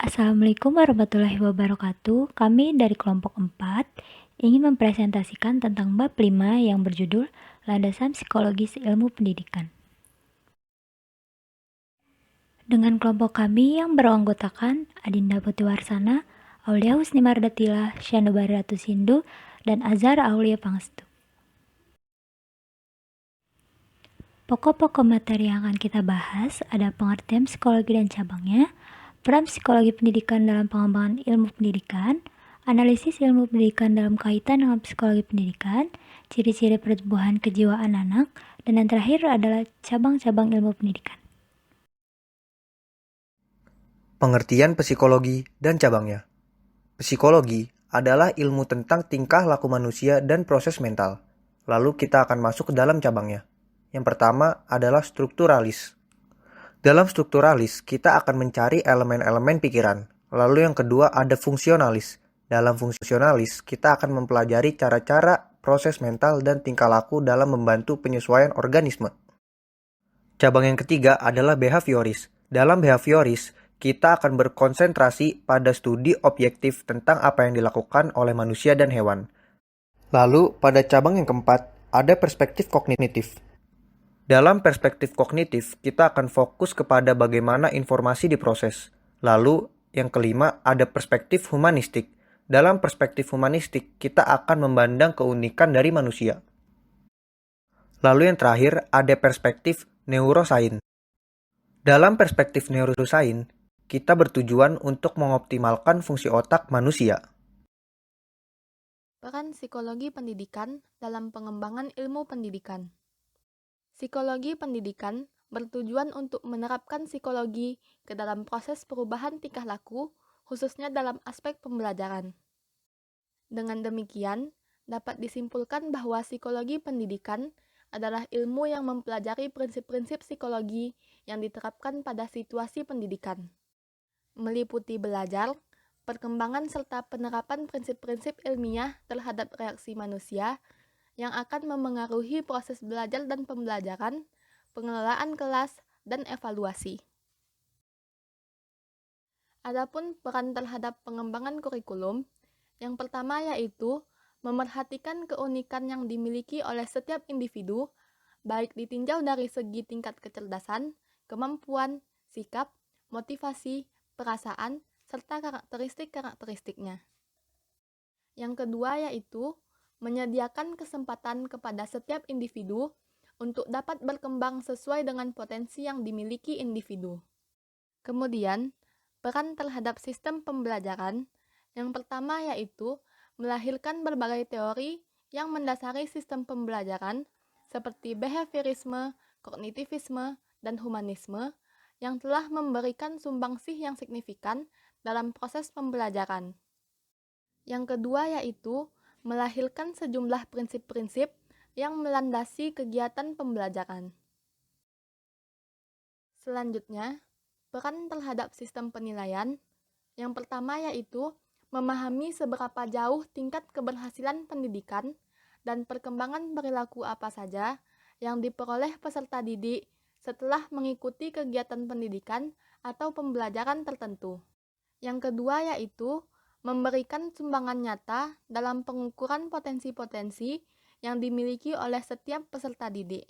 Assalamualaikum warahmatullahi wabarakatuh. Kami dari kelompok 4 ingin mempresentasikan tentang bab 5 yang berjudul Landasan Psikologis Ilmu Pendidikan. Dengan kelompok kami yang beranggotakan Adinda Putiwarsana, Aulia Husni Mardatila, Syanubari Ratu Sindu, dan Azhar Aulia Pangestu. Pokok-pokok materi yang akan kita bahas ada pengertian psikologi dan cabangnya, peran psikologi pendidikan dalam pengembangan ilmu pendidikan, analisis ilmu pendidikan dalam kaitan dengan psikologi pendidikan, ciri-ciri pertumbuhan kejiwaan anak, dan yang terakhir adalah cabang-cabang ilmu pendidikan. Pengertian psikologi dan cabangnya. Psikologi adalah ilmu tentang tingkah laku manusia dan proses mental. Lalu kita akan masuk ke dalam cabangnya. Yang pertama adalah strukturalis. Dalam strukturalis, kita akan mencari elemen-elemen pikiran. Lalu yang kedua ada fungsionalis. Dalam fungsionalis, kita akan mempelajari cara-cara, proses mental, dan tingkah laku dalam membantu penyesuaian organisme. Cabang yang ketiga adalah behavioris. Dalam behavioris, kita akan berkonsentrasi pada studi objektif tentang apa yang dilakukan oleh manusia dan hewan. Lalu, pada cabang yang keempat, ada perspektif kognitif. Dalam perspektif kognitif, kita akan fokus kepada bagaimana informasi diproses. Lalu, yang kelima, ada perspektif humanistik. Dalam perspektif humanistik, kita akan memandang keunikan dari manusia. Lalu yang terakhir, ada perspektif neurosains. Dalam perspektif neurosains, kita bertujuan untuk mengoptimalkan fungsi otak manusia. Peran psikologi pendidikan dalam pengembangan ilmu pendidikan. Psikologi pendidikan bertujuan untuk menerapkan psikologi ke dalam proses perubahan tingkah laku, khususnya dalam aspek pembelajaran. Dengan demikian, dapat disimpulkan bahwa psikologi pendidikan adalah ilmu yang mempelajari prinsip-prinsip psikologi yang diterapkan pada situasi pendidikan, meliputi belajar, perkembangan serta penerapan prinsip-prinsip ilmiah terhadap reaksi manusia yang akan memengaruhi proses belajar dan pembelajaran, pengelolaan kelas, dan evaluasi. Adapun peran terhadap pengembangan kurikulum, yang pertama yaitu memerhatikan keunikan yang dimiliki oleh setiap individu, baik ditinjau dari segi tingkat kecerdasan, kemampuan, sikap, motivasi, perasaan, serta karakteristik-karakteristiknya. Yang kedua yaitu menyediakan kesempatan kepada setiap individu untuk dapat berkembang sesuai dengan potensi yang dimiliki individu. Kemudian, peran terhadap sistem pembelajaran, yang pertama yaitu melahirkan berbagai teori yang mendasari sistem pembelajaran seperti behaviorisme, kognitivisme, dan humanisme yang telah memberikan sumbangsih yang signifikan dalam proses pembelajaran. Yang kedua yaitu melahirkan sejumlah prinsip-prinsip yang melandasi kegiatan pembelajaran. Selanjutnya, peran terhadap sistem penilaian. Yang pertama yaitu memahami seberapa jauh tingkat keberhasilan pendidikan dan perkembangan perilaku apa saja yang diperoleh peserta didik setelah mengikuti kegiatan pendidikan atau pembelajaran tertentu. Yang kedua yaitu memberikan sumbangan nyata dalam pengukuran potensi-potensi yang dimiliki oleh setiap peserta didik.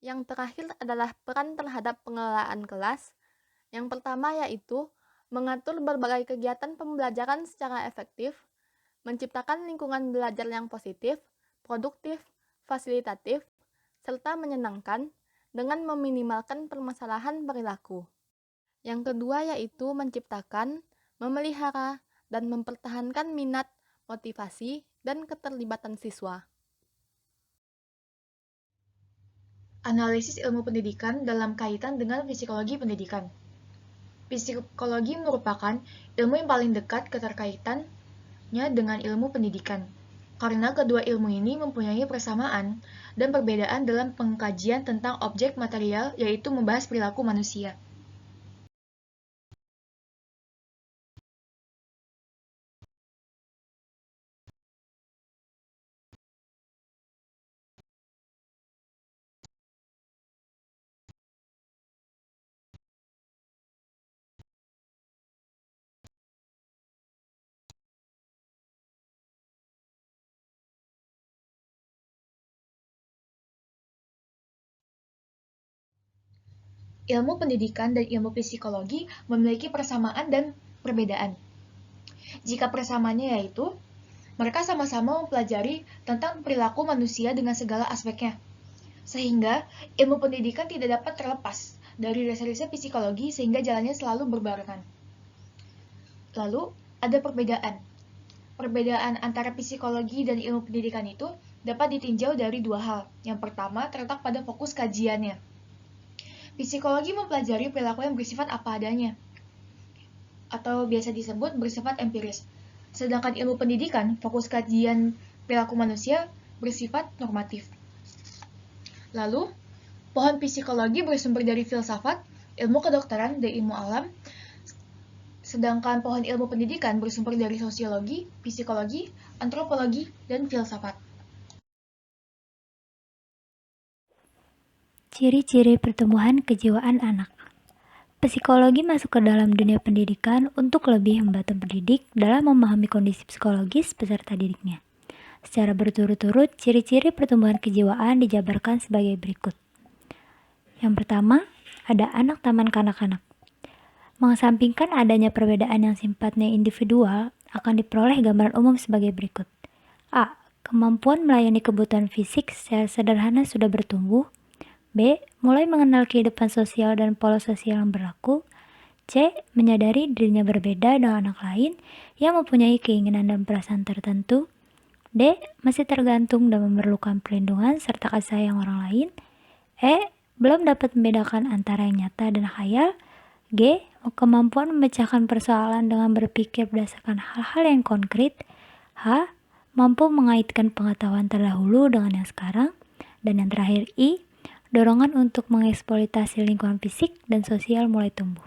Yang terakhir adalah peran terhadap pengelolaan kelas. Yang pertama yaitu mengatur berbagai kegiatan pembelajaran secara efektif, menciptakan lingkungan belajar yang positif, produktif, fasilitatif, serta menyenangkan dengan meminimalkan permasalahan perilaku. Yang kedua yaitu menciptakan, memelihara, dan mempertahankan minat, motivasi, dan keterlibatan siswa. Analisis ilmu pendidikan dalam kaitan dengan psikologi pendidikan. Psikologi merupakan ilmu yang paling dekat keterkaitannya dengan ilmu pendidikan, karena kedua ilmu ini mempunyai persamaan dan perbedaan dalam pengkajian tentang objek material, yaitu membahas perilaku manusia. ilmu pendidikan dan ilmu psikologi memiliki persamaan dan perbedaan. Jika persamaannya yaitu, mereka sama-sama mempelajari tentang perilaku manusia dengan segala aspeknya, sehingga ilmu pendidikan tidak dapat terlepas dari dasar-dasar psikologi sehingga jalannya selalu berbarengan. Lalu, ada perbedaan. Perbedaan antara psikologi dan ilmu pendidikan itu dapat ditinjau dari dua hal. Yang pertama terletak pada fokus kajiannya. Psikologi mempelajari perilaku yang bersifat apa adanya, atau biasa disebut bersifat empiris. Sedangkan ilmu pendidikan, fokus kajian perilaku manusia bersifat normatif. Lalu, pohon psikologi bersumber dari filsafat, ilmu kedokteran, dan ilmu alam, sedangkan pohon ilmu pendidikan bersumber dari sosiologi, psikologi, antropologi, dan filsafat. Ciri-ciri pertumbuhan kejiwaan anak. Psikologi masuk ke dalam dunia pendidikan untuk lebih membantu pendidik dalam memahami kondisi psikologis peserta didiknya. Secara berturut-turut, ciri-ciri pertumbuhan kejiwaan dijabarkan sebagai berikut. Yang pertama, ada anak taman kanak-kanak. Mengesampingkan adanya perbedaan yang sifatnya individual, akan diperoleh gambaran umum sebagai berikut. A. Kemampuan melayani kebutuhan fisik secara sederhana sudah bertumbuh. B. Mulai mengenal kehidupan sosial dan pola sosial yang berlaku. C. Menyadari dirinya berbeda dengan anak lain yang mempunyai keinginan dan perasaan tertentu. D. Masih tergantung dan memerlukan perlindungan serta kasih sayang orang lain. E. Belum dapat membedakan antara yang nyata dan khayal. G. Kemampuan memecahkan persoalan dengan berpikir berdasarkan hal-hal yang konkret. H. Mampu mengaitkan pengetahuan terdahulu dengan yang sekarang. Dan yang terakhir I. Dorongan untuk mengeksploitasi lingkungan fisik dan sosial mulai tumbuh.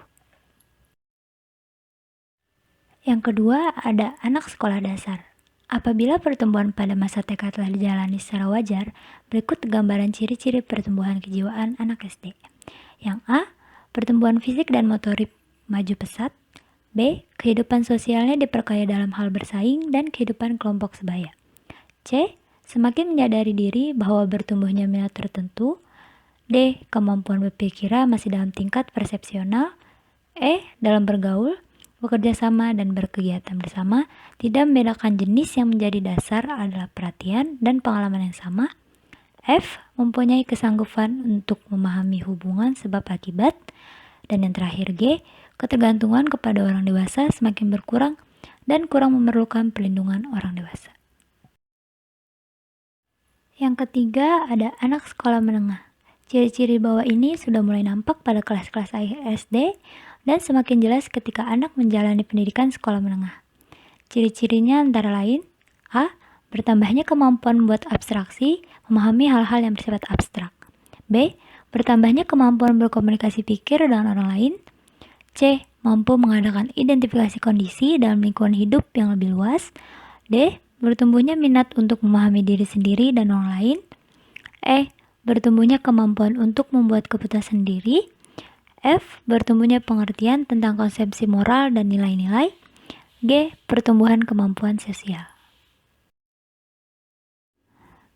Yang kedua, ada anak sekolah dasar. Apabila pertumbuhan pada masa TK telah dijalani secara wajar, berikut gambaran ciri-ciri pertumbuhan kejiwaan anak SD. Yang A. Pertumbuhan fisik dan motorik maju pesat. B. Kehidupan sosialnya diperkaya dalam hal bersaing dan kehidupan kelompok sebaya. C. Semakin menyadari diri bahwa bertumbuhnya minat tertentu. D. Kemampuan berpikiran masih dalam tingkat persepsional. E. Dalam bergaul, bekerja sama, dan berkegiatan bersama, tidak membedakan jenis yang menjadi dasar adalah perhatian dan pengalaman yang sama. F. Mempunyai kesanggupan untuk memahami hubungan sebab akibat. Dan yang terakhir G. Ketergantungan kepada orang dewasa semakin berkurang dan kurang memerlukan perlindungan orang dewasa. Yang ketiga, ada anak sekolah menengah. Ciri-ciri bawah ini sudah mulai nampak pada kelas-kelas akhir SD dan semakin jelas ketika anak menjalani pendidikan sekolah menengah. Ciri-cirinya antara lain A. Bertambahnya kemampuan membuat abstraksi, memahami hal-hal yang bersifat abstrak. B. Bertambahnya kemampuan berkomunikasi pikir dengan orang lain. C. Mampu mengadakan identifikasi kondisi dalam lingkungan hidup yang lebih luas. D. Bertumbuhnya minat untuk memahami diri sendiri dan orang lain. E. Bertumbuhnya kemampuan untuk membuat keputusan sendiri. F. Bertumbuhnya pengertian tentang konsepsi moral dan nilai-nilai. G. Pertumbuhan kemampuan sosial.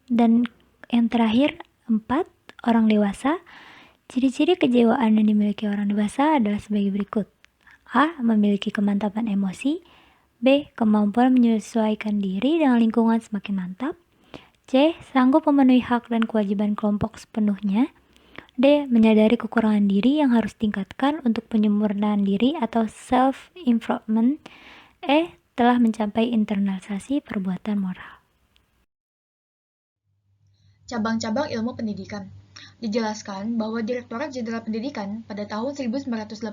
Dan yang terakhir, 4. Orang dewasa. Ciri-ciri kejiwaan yang dimiliki orang dewasa adalah sebagai berikut. A. Memiliki kemantapan emosi. B. Kemampuan menyesuaikan diri dengan lingkungan semakin mantap. C. Sanggup memenuhi hak dan kewajiban kelompok sepenuhnya. D. Menyadari kekurangan diri yang harus ditingkatkan untuk penyempurnaan diri atau self-improvement. E. Telah mencapai internalisasi perbuatan moral. Cabang-cabang ilmu pendidikan. Dijelaskan bahwa Direktorat Jenderal Pendidikan pada tahun 1986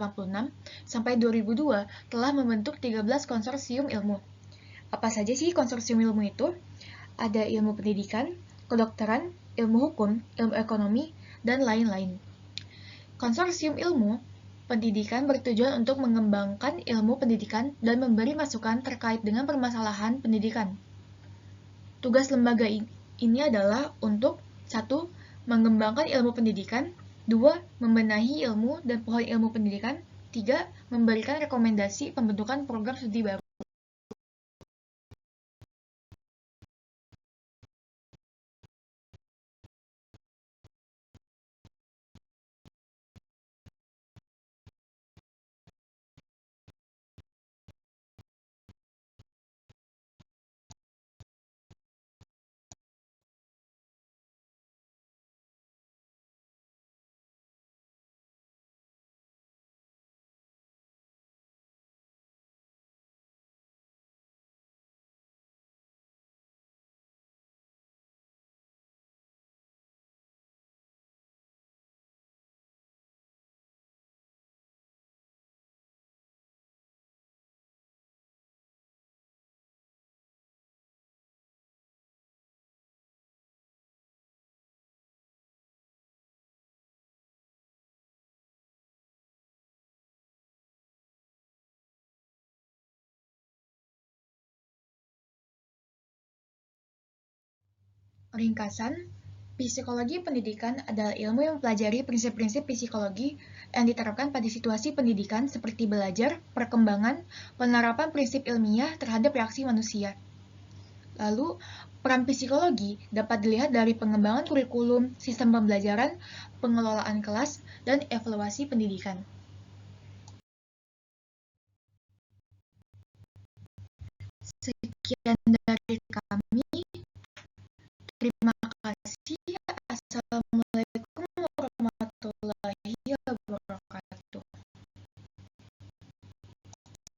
sampai 2002 telah membentuk 13 konsorsium ilmu. Apa saja sih konsorsium ilmu itu? Ada ilmu pendidikan, kedokteran, ilmu hukum, ilmu ekonomi, dan lain-lain. Konsorsium ilmu pendidikan bertujuan untuk mengembangkan ilmu pendidikan dan memberi masukan terkait dengan permasalahan pendidikan. Tugas lembaga ini adalah untuk 1. Mengembangkan ilmu pendidikan, 2. Membenahi ilmu dan pohon ilmu pendidikan, 3. Memberikan rekomendasi pembentukan program studi baru. Ringkasan, psikologi pendidikan adalah ilmu yang mempelajari prinsip-prinsip psikologi yang diterapkan pada situasi pendidikan seperti belajar, perkembangan, penerapan prinsip ilmiah terhadap reaksi manusia. Lalu, peran psikologi dapat dilihat dari pengembangan kurikulum, sistem pembelajaran, pengelolaan kelas, dan evaluasi pendidikan. Sekian